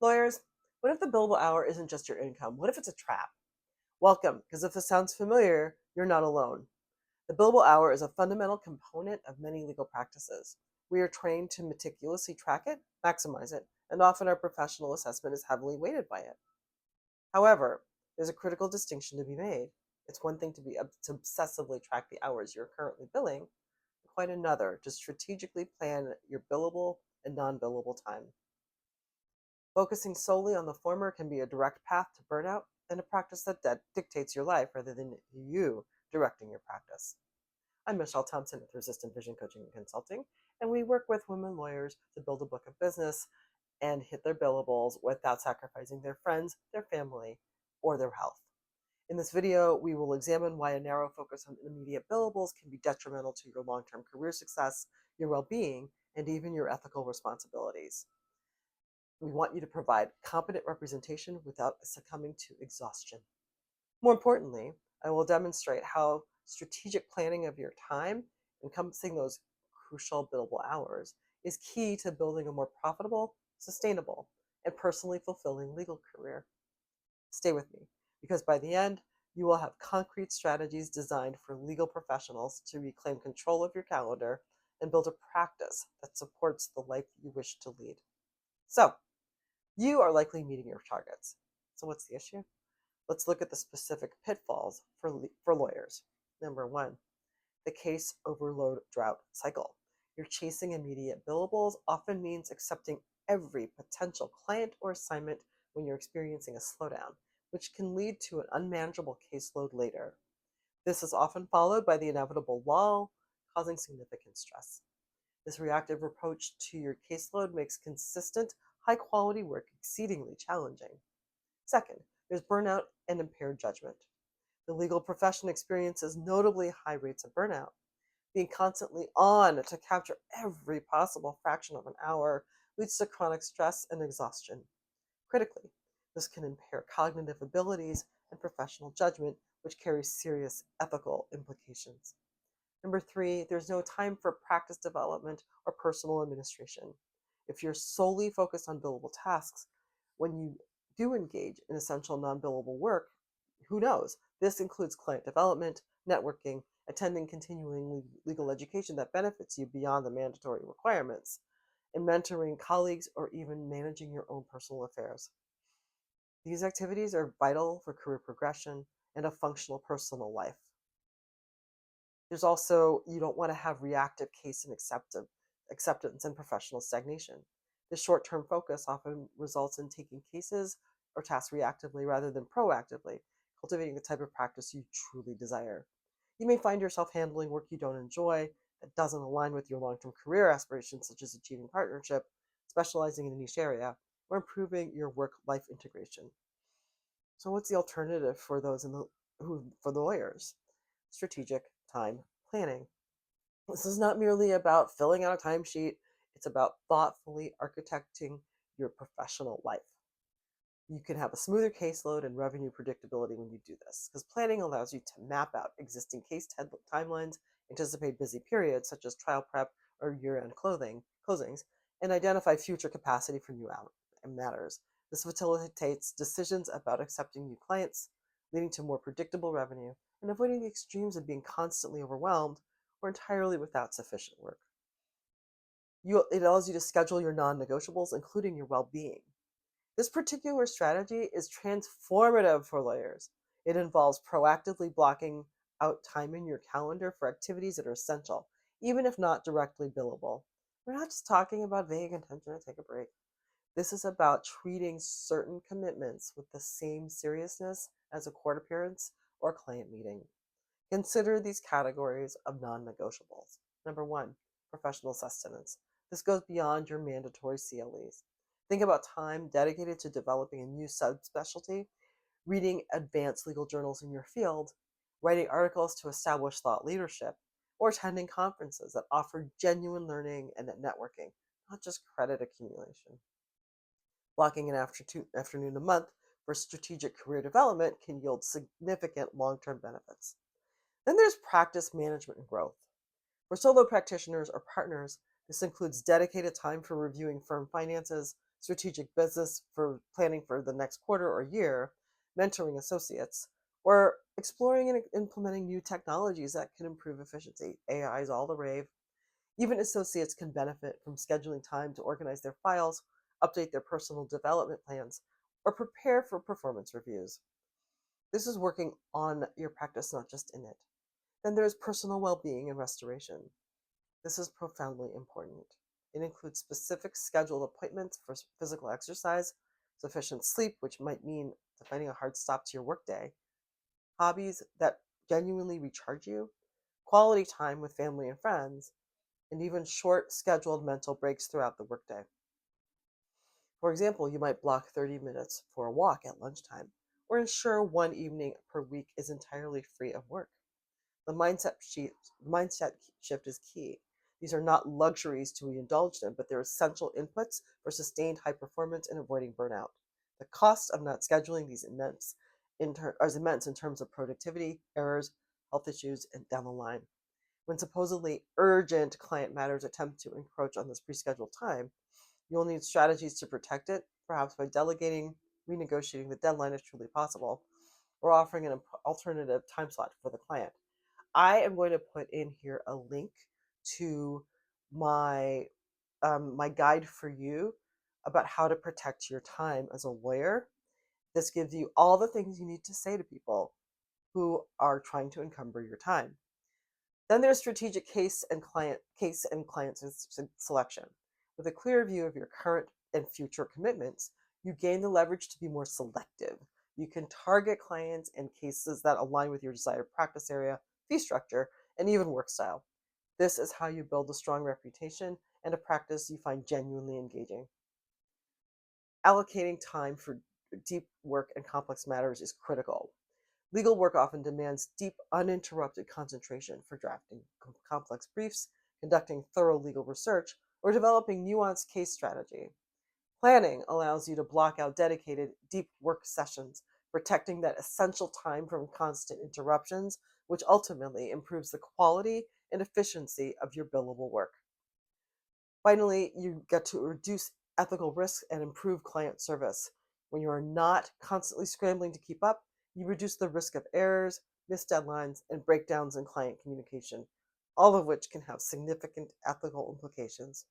Lawyers, what if the billable hour isn't just your income? What if it's a trap? Welcome, because if this sounds familiar, you're not alone. The billable hour is a fundamental component of many legal practices. We are trained to meticulously track it, maximize it, and often our professional assessment is heavily weighted by it. However, there's a critical distinction to be made. It's one thing to obsessively track the hours you're currently billing, quite another to strategically plan your billable and non billable time. Focusing solely on the former can be a direct path to burnout and a practice that dictates your life rather than you directing your practice. I'm Michelle Thompson with Resistant Vision Coaching and Consulting, and we work with women lawyers to build a book of business and hit their billables without sacrificing their friends, their family, or their health. In this video, we will examine why a narrow focus on immediate billables can be detrimental to your long-term career success, your well-being, and even your ethical responsibilities. We want you to provide competent representation without succumbing to exhaustion. More importantly, I will demonstrate how strategic planning of your time, encompassing those crucial billable hours, is key to building a more profitable, sustainable, and personally fulfilling legal career. Stay with me, because by the end, you will have concrete strategies designed for legal professionals to reclaim control of your calendar and build a practice that supports the life you wish to lead. So, you are likely meeting your targets. So, what's the issue? Let's look at the specific pitfalls for lawyers. Number one, the case overload drought cycle. You're chasing immediate billables often means accepting every potential client or assignment when you're experiencing a slowdown, which can lead to an unmanageable caseload later. This is often followed by the inevitable lull, causing significant stress. This reactive approach to your caseload makes consistent, high quality work exceedingly challenging. Second, there's burnout and impaired judgment. The legal profession experiences notably high rates of burnout. Being constantly on to capture every possible fraction of an hour leads to chronic stress and exhaustion. Critically, this can impair cognitive abilities and professional judgment, which carries serious ethical implications. Number three, there's no time for practice development or personal administration. If you're solely focused on billable tasks, when you do engage in essential non billable work, who knows? This includes client development, networking, attending continuing legal education that benefits you beyond the mandatory requirements, and mentoring colleagues or even managing your own personal affairs. These activities are vital for career progression and a functional personal life. There's also, you don't want to have reactive case and acceptance and professional stagnation. This short term focus often results in taking cases or tasks reactively rather than proactively, cultivating the type of practice you truly desire. You may find yourself handling work you don't enjoy, that doesn't align with your long term career aspirations, such as achieving partnership, specializing in a niche area, or improving your work life integration. So, what's the alternative for for the lawyers? Strategic time planning. This is not merely about filling out a timesheet, it's about thoughtfully architecting your professional life. You can have a smoother caseload and revenue predictability when you do this, because planning allows you to map out existing timelines, anticipate busy periods such as trial prep or year-end closings, and identify future capacity for new matters. This facilitates decisions about accepting new clients, leading to more predictable revenue, and avoiding the extremes of being constantly overwhelmed or entirely without sufficient work. It allows you to schedule your non-negotiables, including your well-being. This particular strategy is transformative for lawyers. It involves proactively blocking out time in your calendar for activities that are essential, even if not directly billable. We're not just talking about vague intention to take a break. This is about treating certain commitments with the same seriousness as a court appearance or client meeting. Consider these categories of non negotiables. Number one, professional sustenance. This goes beyond your mandatory CLEs. Think about time dedicated to developing a new subspecialty, reading advanced legal journals in your field, writing articles to establish thought leadership, or attending conferences that offer genuine learning and networking, not just credit accumulation. Blocking an afternoon a month for strategic career development can yield significant long-term benefits. Then there's practice management and growth. For solo practitioners or partners, this includes dedicated time for reviewing firm finances, strategic business for planning for the next quarter or year, mentoring associates, or exploring and implementing new technologies that can improve efficiency. AI is all the rave. Even associates can benefit from scheduling time to organize their files, update their personal development plans, or prepare for performance reviews. This is working on your practice, not just in it. Then there's personal well being and restoration. This is profoundly important. It includes specific scheduled appointments for physical exercise, sufficient sleep, which might mean finding a hard stop to your workday, hobbies that genuinely recharge you, quality time with family and friends, and even short scheduled mental breaks throughout the workday. For example, you might block 30 minutes for a walk at lunchtime, or ensure one evening per week is entirely free of work. The mindset shift is key. These are not luxuries to be indulged in, but they're essential inputs for sustained high performance and avoiding burnout. The cost of not scheduling these is immense in terms of productivity, errors, health issues, and down the line. When supposedly urgent client matters attempt to encroach on this pre-scheduled time, you'll need strategies to protect it, perhaps by delegating, renegotiating the deadline if truly possible, or offering an alternative time slot for the client. I am going to put in here a link to my my guide for you about how to protect your time as a lawyer. This gives you all the things you need to say to people who are trying to encumber your time. Then there's strategic case and client selection. With a clear view of your current and future commitments, you gain the leverage to be more selective. You can target clients and cases that align with your desired practice area, fee structure, and even work style. This is how you build a strong reputation and a practice you find genuinely engaging. Allocating time for deep work and complex matters is critical. Legal work often demands deep, uninterrupted concentration for drafting complex briefs, conducting thorough legal research, or developing nuanced case strategy. Planning allows you to block out dedicated, deep work sessions, protecting that essential time from constant interruptions, which ultimately improves the quality and efficiency of your billable work. Finally, you get to reduce ethical risks and improve client service. When you are not constantly scrambling to keep up, you reduce the risk of errors, missed deadlines, and breakdowns in client communication, all of which can have significant ethical implications.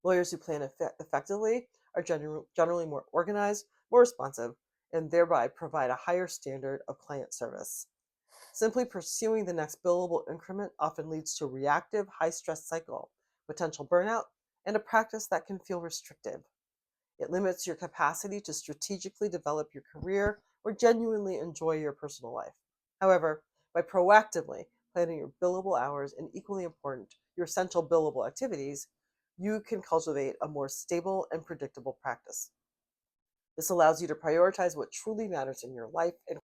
Lawyers who plan effectively are generally more organized, more responsive, and thereby provide a higher standard of client service. Simply pursuing the next billable increment often leads to a reactive, high stress cycle, potential burnout, and a practice that can feel restrictive. It limits your capacity to strategically develop your career or genuinely enjoy your personal life. However, by proactively planning your billable hours and, equally important, your essential billable activities, you can cultivate a more stable and predictable practice. This allows you to prioritize what truly matters in your life and